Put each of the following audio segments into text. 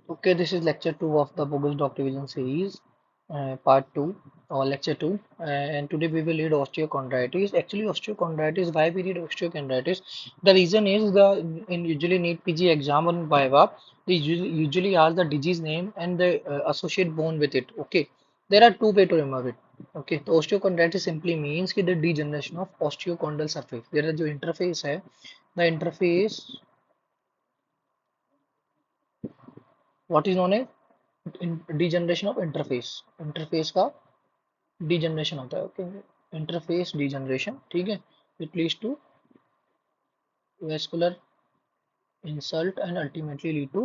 Okay, this is lecture 2 of the bogus doc revision series, part 2 or lecture 2. And today we will read osteochondritis. Actually, osteochondritis, why we read osteochondritis? The reason is in usually NEET PG exam on Viva, they usually ask the disease name and the associate bone with it. Okay, there are two ways to remember it. Okay, तो osteochondritis simply means कि the degeneration of osteochondral surface. There is जो interface है, the interface, what is known as degeneration of interface interface का degeneration होता है okay interface degeneration ठीक है it leads to vascular insult and ultimately lead to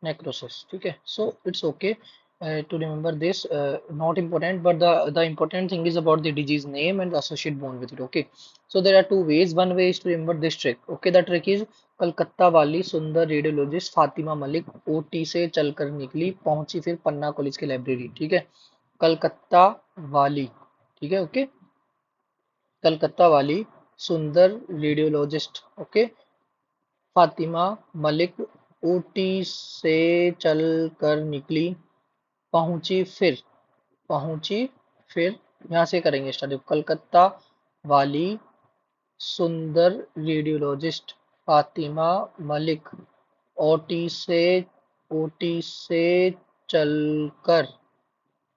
necrosis okay so it's okay to remember this not important but the important thing is about the disease name and the associate bone with it okay so there are two ways one way is to remember this trick okay the trick is Calcutta वाली सुंदर radiologist Fatima Malik OT से चलकर निकली पहुंची फिर पन्ना college की library ठीक है कलकत्ता वाली ठीक है ओके कलकत्ता वाली सुंदर रेडियोलॉजिस्ट ओके फातिमा मलिक ऊटी से चलकर निकली पहुंची फिर पहुंची फिर यहाँ से करेंगे स्टार्ट कलकत्ता वाली सुंदर रेडियोलॉजिस्ट फातिमा मलिक ओटी से ओटी से चलकर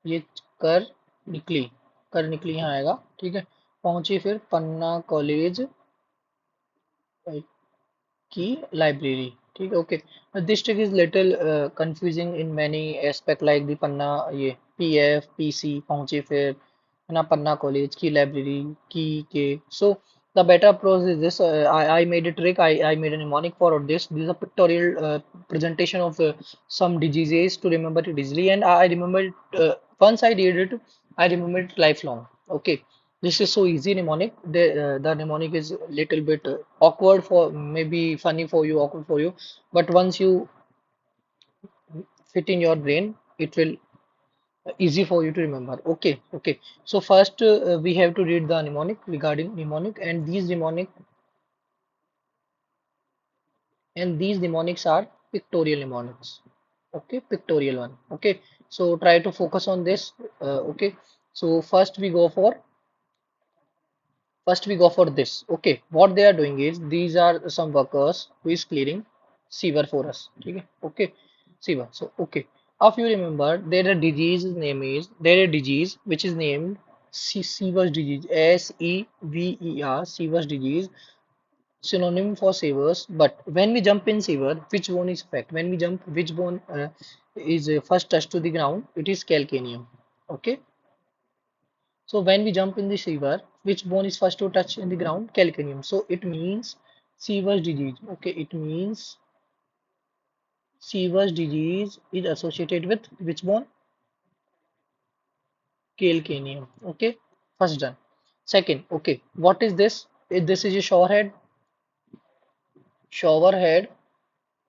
ये कर निकली यहाँ आएगा ठीक है पहुंची फिर पन्ना कॉलेज की लाइब्रेरी ठीक है okay this trick is little confusing in many aspect like the पन्ना ये पीएफ पीसी पहुंचे फिर है ना पन्ना कॉलेज की लाइब्रेरी की के सो the better approach is this I made a trick I made a mnemonic for this is a pictorial presentation of some diseases to remember it easily and I remember it once I did it I remember it lifelong okay this is so easy mnemonic. The mnemonic is little bit awkward for maybe funny for you, awkward for you, but once you fit in your brain, it will easy for you to remember. Okay, okay. So first we have to read the mnemonic regarding mnemonic, and these mnemonics are pictorial mnemonics. Okay, pictorial one. Okay, so try to focus on this. Okay, so first we go for this okay what they are doing is these are some workers who is clearing sewer for us okay okay sewer so okay if you remember there a disease name is there a disease which is named Sewer's disease SEVER Sewer's disease synonym for sewers but when we jump in sewer which bone is affected when we jump which bone is first touched to the ground it is calcaneum okay so when we jump in the sewer, which bone is first to touch in the ground? Calcaneum. So it means Sever's disease. Okay, it means Sever's disease is associated with which bone? Calcaneum. Okay, first done. Second, okay, what is this? This is a shower head,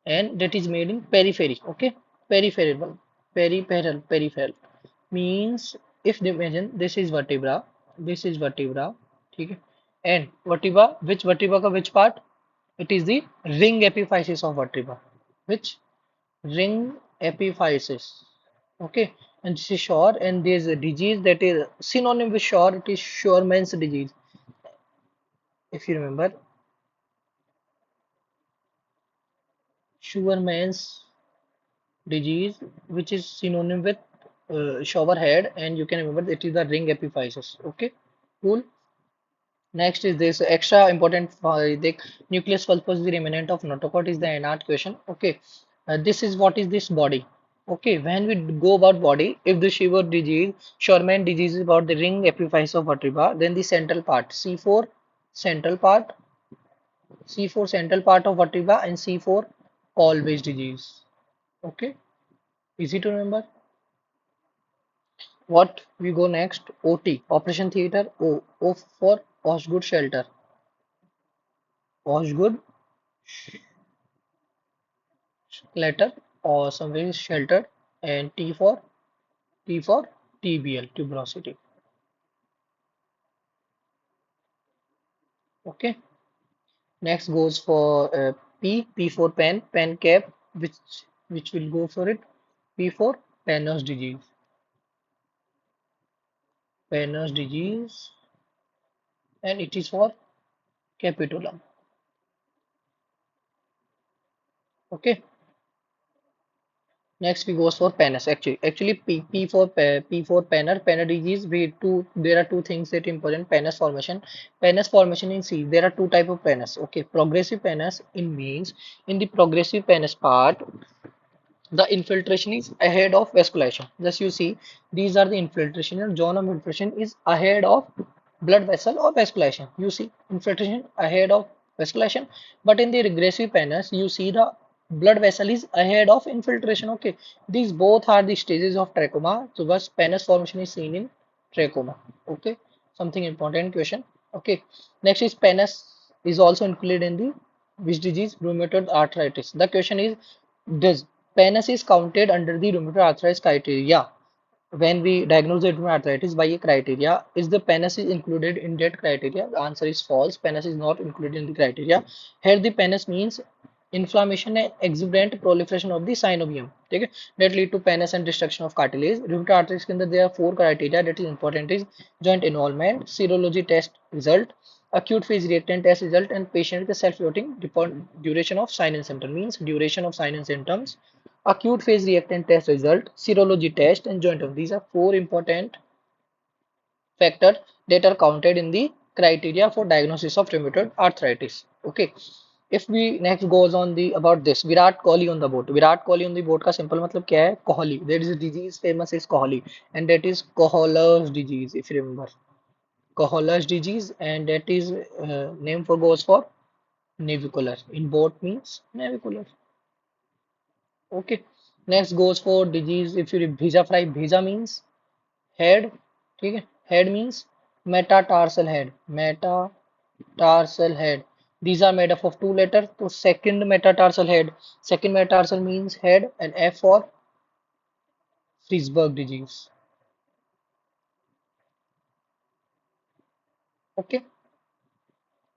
and that is made in periphery. Okay, peripheral, peripheral means if they imagine this is vertebra, ठीक है, and vertebra, which vertebra का which part? It is the ring epiphysis of vertebra. Which ring epiphysis? Okay, and this is shore, and there is a disease that is synonym with shore. It is Shoreman's disease. If you remember, Shoreman's disease, which is synonym with shower head, and you can remember it is the ring epiphysis. Okay, cool. Next is this extra important the nucleus pulpus the remnant of notochord is the NEET question. Okay, this is what is this body. Okay, when we go about body, if the Shiver disease, Shoreman disease is about the ring epiphysis of vertebra, then the central part central part, C4 central part of vertebra, and C4 always disease. Okay, easy to remember. What we go next? OT, Operation Theater. O for Osgood Shelter. Osgood letter or somewhere is sheltered and T for TBL tuberosity. Okay. Next goes for P for pen cap which will go for it. P for Penner's disease. Penner's disease, and it is for capitulum. Okay. Next we goes for Pennus. Actually P for Penner. Penner disease. There are two things that important. Pennus formation. Pennus formation in C. There are two type of Pennus. Okay. Progressive Pennus in means in the progressive Pennus part, the infiltration is ahead of vasculation. Thus you see these are the infiltration, and zone of infiltration is ahead of blood vessel or vasculation. You see infiltration ahead of vasculation, but in the regressive panels you see the blood vessel is ahead of infiltration. Okay, these both are the stages of trachoma. So thus pannus formation is seen in trachoma. Okay, something important question. Okay, next is pannus is also included in the which disease? Rheumatoid arthritis. The question is, does pannus is counted under the rheumatoid arthritis criteria? When we diagnose the rheumatoid arthritis by a criteria, is the pannus is included in that criteria? The answer is false. Pannus is not included in the criteria. Here the pannus means inflammation and exuberant proliferation of the synovium. Okay, that lead to pannus and destruction of cartilage. Rheumatoid arthritis के अंदर there are four criteria that is important is joint involvement, serology test result, acute phase reactant test result, and patient self-reporting duration of sign and symptom means duration of sign and symptoms, acute phase reactant test result, serology test, and joint of. These are four important factors that are counted in the criteria for diagnosis of rheumatoid arthritis. Okay. If we next goes on the about this Virat Kohli on the boat. Virat Kohli on the boat का simple मतलब क्या है? Kohli. There is a disease famous is Kohli, and that is Kohler's disease. If you remember, Kohler's disease, and that is name for goes for navicular. In boat means navicular. Okay. Next goes for disease. If you read Bhija fry, Bhija means head. ठीक है, head means metatarsal head. Metatarsal head. These are made up of two letters. So second metatarsal head. Second metatarsal means head, and F for Frisberg disease. Okay.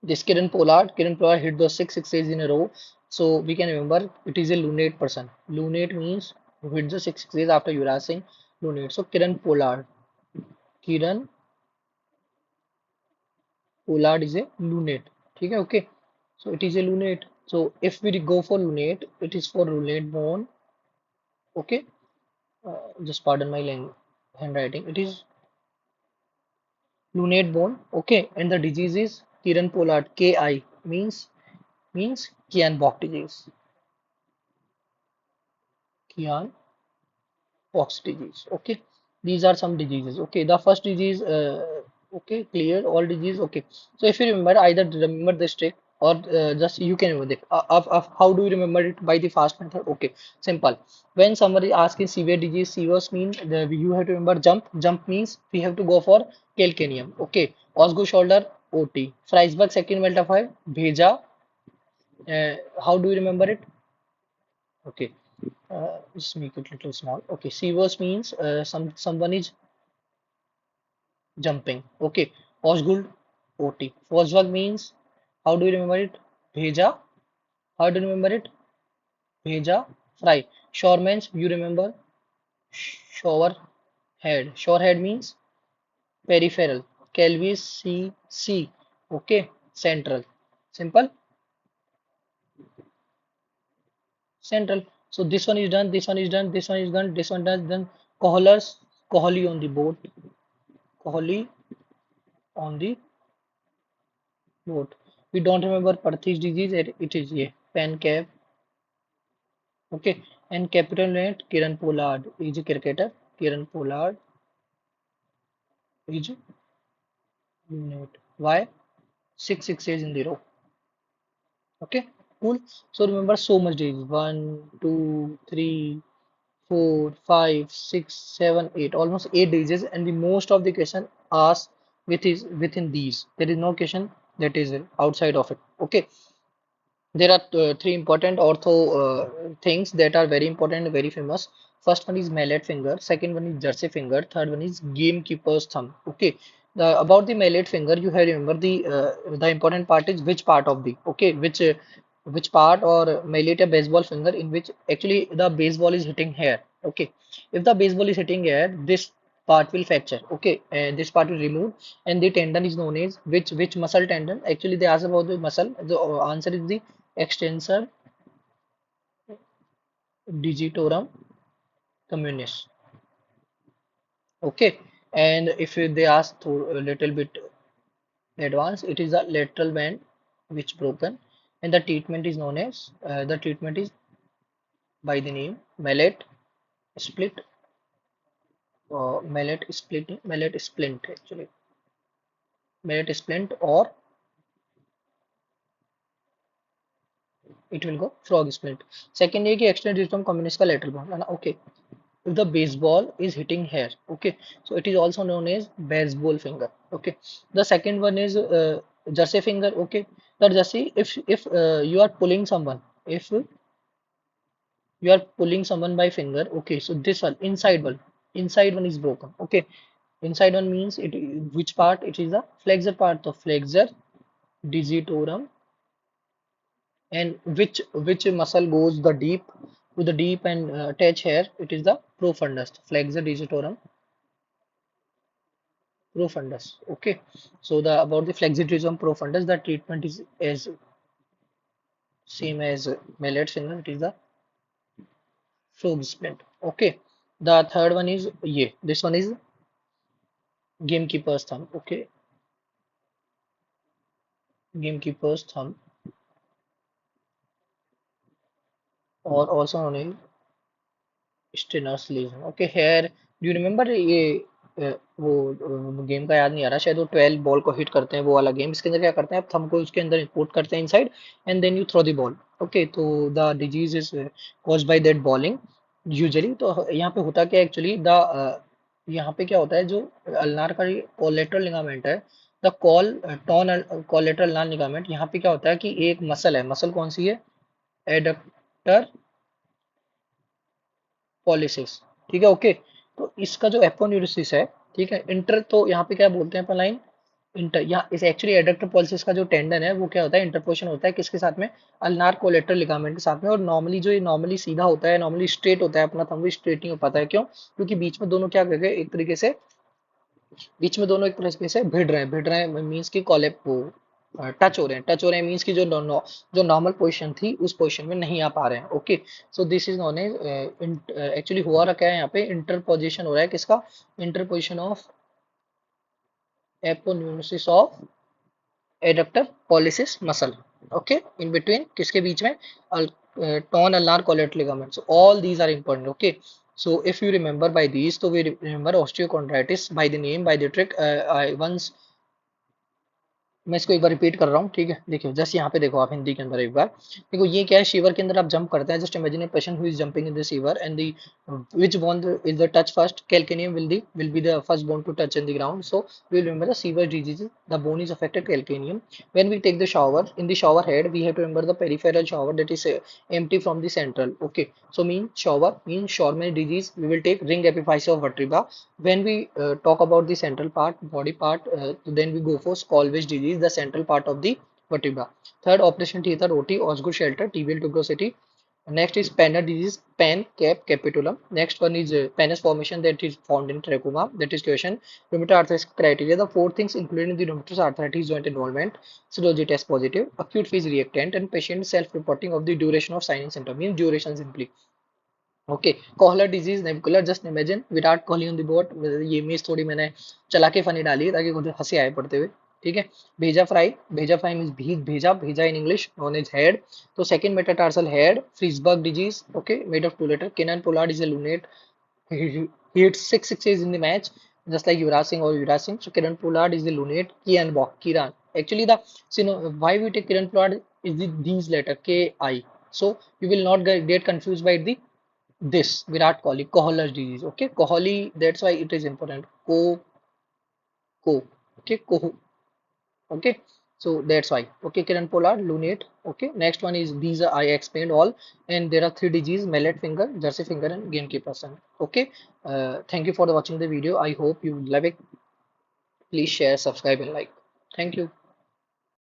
This Kiran Pollard hit those six sixes in a row. So we can remember it is a lunate person. Lunate means who hit the six sixes after Yuvraj Singh. Lunate. So Kiran Pollard is a lunate. ठीक है, okay. So it is a lunate. So if we go for lunate, it is for lunate bone. Okay. Just pardon my handwriting. It is lunate bone. Okay. And the disease is Kiran Pollard. KI means Kian-Bock disease. Kian Fox disease. Okay, these are some diseases. Okay, the first disease. Okay, clear all disease. Okay, so if you remember, either remember this trick or just you can remember it. How do you remember it? By the fast method. Okay, simple. When somebody asks in severe disease, severe means you have to remember jump. Jump means we have to go for calcaneum. Okay, Osgo shoulder OT. Freisberg second multiplier Bheja. How do you remember it? Okay, just make it little small. Okay, Seavers means someone is jumping. Okay, Osgood OT. Foswag means how do you remember it? Bheja. How do you remember it? Bheja. Fry. Shore means you remember shower head. Shore head means peripheral. Kelvis C. Okay, central. Simple. Central. So this one is done. This one is done. This one is done. This one is done. Kohli on the boat. Kohli on the boat. We don't remember Perthes disease. It is a pancap. Okay. And capital net Kiran Pollard is a cricketer. Kiran Pollard is unit. Why? Six sixes in the row. Okay. Cool. So remember so much days. One, two, three, four, five, six, seven, eight. Almost 8 days, and the most of the question asked within these. There is no question that is outside of it. Okay. There are three important ortho things that are very important and very famous. First one is mallet finger, second one is jersey finger, third one is gamekeeper's thumb. Okay, about the mallet finger, you have to remember the important part is which part of the okay which part or mallet a baseball finger in which actually the baseball is hitting here. Okay, if the baseball is hitting here, this part will fracture. Okay, and this part will remove, and the tendon is known as which muscle tendon? Actually, they ask about the muscle. The answer is the extensor digitorum communis. Okay, and if they ask to a little bit advanced, it is a lateral band which broken, and the treatment is known as the treatment is by the name mallet split, mallet splint actually, mallet splint, or it will go frog splint. Second है कि extended digitum communis का lateral band है ना. Okay, if the baseball is hitting here, okay, so it is also known as baseball finger. Okay, the second one is jersey finger. Okay, the jersey, if you are pulling someone, if you are pulling someone by finger, okay, so this one, inside one is broken. Okay, inside one means it, which part? It is the flexor part of flexor digitorum. And which muscle goes the deep to the deep and attach here? It is the profundus, flexor digitorum profundus. Okay, so the about the flexor digitorum profundus, the treatment is as same as mallet finger. It is the frog splint. Okay, the third one is yeah, this one is gamekeeper's thumb. Okay, gamekeeper's thumb, or also known as Stener's lesion. Okay here, do you remember ये वो game का याद नहीं आ रहा, शायद वो 12 ball को hit करते हैं वो वाला गेम. इसके अंदर क्या करते हैं, आप थंब को उसके अंदर इंपोर्ट करते हैं inside, and then you throw the ball. Okay, तो the disease is caused by that bowling usually. तो यहाँ पे होता क्या एक्चुअली, द यहाँ पे क्या होता है, जो अल्नार का कोलेटरल लिगामेंट है, the call torn collateral ulnar ligament, यहाँ पे क्या होता है कि एक मसल है. मसल कौन सी है? Adductor pollicis. ठीक है, ओके. तो इसका जो एपोन्यूरोसिस है, ठीक है, इंटर, तो यहाँ पे क्या बोलते हैं अपन लाइन इंटर, यहाँ इस एक्चुअली एडक्टर पॉलिसिस का जो टेंडन है वो क्या होता है, इंटरपोजिशन होता है किसके साथ में? अल्नार कोलेटरल लिगामेंट के साथ में. और नॉर्मली जो ये नॉर्मली सीधा होता है, नॉर्मली स्ट्रेट होता है अपना थंब, वो स्ट्रेट नहीं हो पाता है. क्यों? क्योंकि बीच में दोनों क्या कर गए एक तरीके से, बीच में दोनों एक तरीके से भिड़ रहे हैं मीन्स की कॉलेप वो टच हो रहे हैं मीन्स की जो जो नॉर्मल पोजीशन थी उस पोजीशन में नहीं आ पा रहे हैं. Okay, so this is known as actually हुआ रखा है यहाँ पे इंटरपोजिशन हो रहा है किसका? Interposition of aponeurosis of adductor pollicis muscle. Okay, in between किसके बीच में? Torn ulnar collateral ligament. So all these are important. Okay, so if you remember by these, so we remember osteochondritis by the name, by the trick. I once, मैं इसको एक बार repeat कर रहा हूँ, ठीक है. देखिए जस्ट यहाँ पे देखो आप हिंदी के अंदर एक बार देखो, ये क्या है, शिवर के अंदर आप जंप करते हैं. Just imagine a patient who is jumping in the shiver and the which bone is the touch first? Calcaneum will be the first bone to touch in the ground. So we will remember the severe diseases, the bone is affected calcaneum. When we take the shower, in the shower head we have to remember the peripheral shower, that is empty from the central. Okay, so mean shower means Shorman disease, we will take ring epiphysis of vertebra. When we talk about the central part, body part, then we go for Scalwich disease, the central part of the vertebra. Third, operation theater, OT, Osgood shelter, tibial tuberosity. Next is Panner disease, pan, cap, capitulum. Next one is Pannus formation, that is found in trachoma. That is question. Rheumatoid arthritis criteria. The four things included in the rheumatoid arthritis joint involvement. Serology test positive, acute phase reactant, and patient self-reporting of the duration of sign and symptom. Means duration simply. Okay, Kohler disease navicular. Just imagine Virat Kohli on the boat. ये image थोड़ी मैंने चला के funny डाली है ताकि मुझे हंसी आए पढ़ते हुए. ठीक है, भेजा फ्राई मींस भेजा in English, known as head. तो second metatarsal head, Freiberg disease. Okay, made of two letter. Kieron Pollard is a lunate, he hit 6 sixes in the match just like Yuvraj Singh. So Kiran Pollard is the lunate. Kiran, actually the, so you know why we take Kiran Pollard is these letter K I. So you will not get confused by the this Virat Kohli, Kohler's disease. Okay, Kohli, that's why it is important. Okay, okay, so that's why. Okay, Kiran Pollard, lunate. Okay, next one is these are, I explained all, and there are three diseases: mallet finger, jersey finger, and gamekeeper son. Okay, thank you for watching the video. I hope you love it. Please share, subscribe, and like. Thank you.